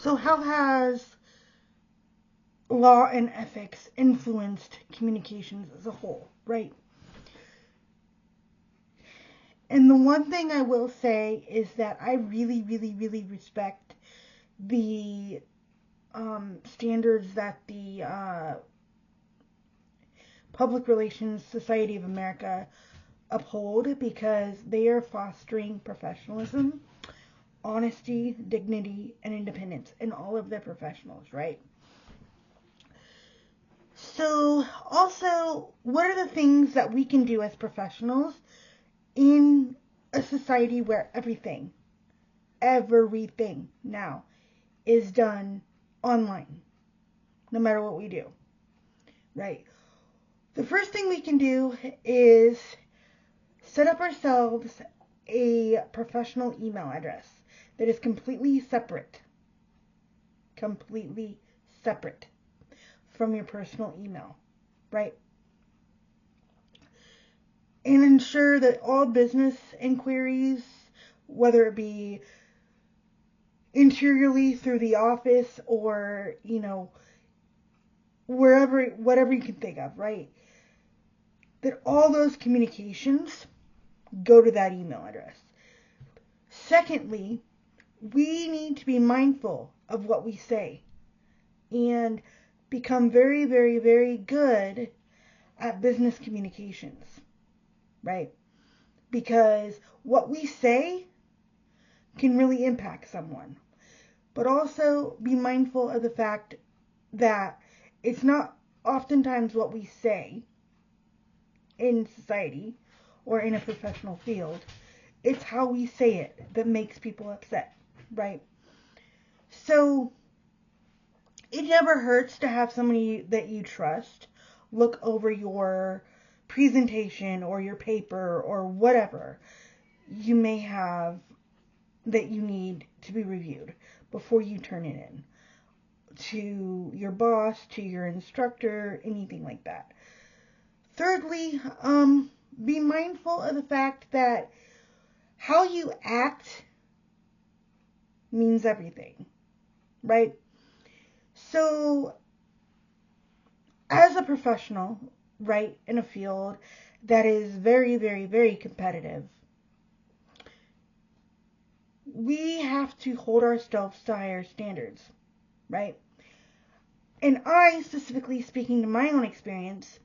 So how has law and ethics influenced communications as a whole, right? And the one thing I will say is that I really, really, really respect the standards that the Public Relations Society of America uphold, because they are fostering professionalism, honesty, dignity, and independence in all of their professionals, right? So, also, what are the things that we can do as professionals in a society where everything now is done online, no matter what we do, right? The first thing we can do is set up ourselves a professional email address that is completely separate from your personal email, right? And ensure that all business inquiries, whether it be interiorly through the office or, whatever you can think of, right? That all those communications go to that email address. Secondly, we need to be mindful of what we say and become very, very, very good at business communications, right? Because what we say can really impact someone. But also be mindful of the fact that it's not oftentimes what we say in society or in a professional field. It's how we say it that makes people upset, right? So it never hurts to have somebody that you trust look over your presentation or your paper or whatever you may have that you need to be reviewed before you turn it in to your boss, to your instructor, anything like that. Thirdly, be mindful of the fact that how you act means everything, right? So, as a professional, right, in a field that is very, very, very competitive, we have to hold ourselves to higher standards, right? And I, specifically speaking to my own experience,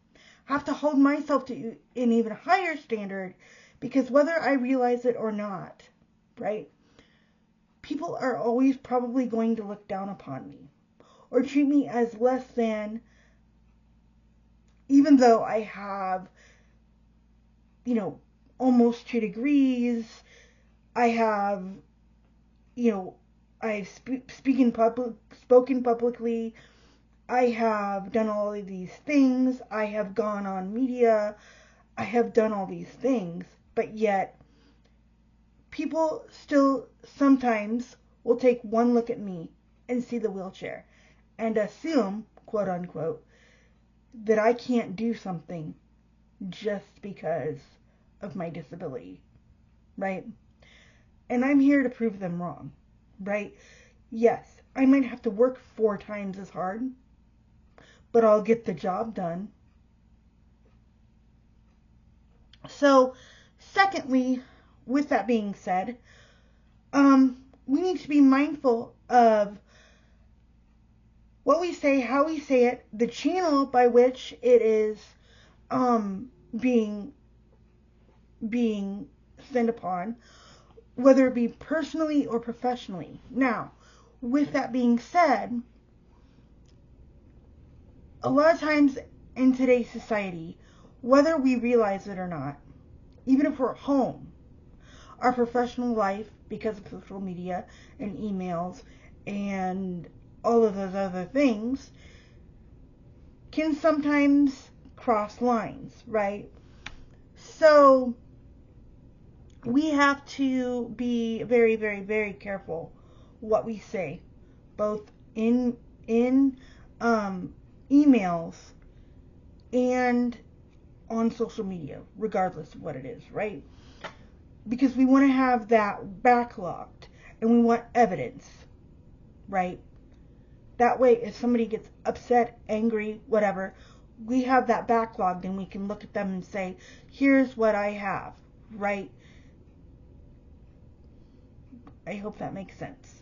have to hold myself to an even higher standard, because whether I realize it or not, right, people are always probably going to look down upon me or treat me as less than, even though I have, almost 2 degrees, I have, I've spoken publicly, I have done all of these things, I have gone on media, I have done all these things, but yet people still sometimes will take one look at me and see the wheelchair and assume, quote unquote, that I can't do something just because of my disability, right? And I'm here to prove them wrong, right? Yes, I might have to work 4 times as hard, but I'll get the job done. So, secondly, with that being said, we need to be mindful of what we say, how we say it, the channel by which it is being sent upon, whether it be personally or professionally. Now, with that being said, a lot of times in today's society, whether we realize it or not, even if we're at home, our professional life, because of social media and emails and all of those other things, can sometimes cross lines, right? So we have to be very, very, very careful what we say, both in emails and on social media, regardless of what it is, right? Because we want to have that backlogged and we want evidence, right? That way, if somebody gets upset, angry, whatever, we have that backlog and we can look at them and say, here's what I have, right? I hope that makes sense.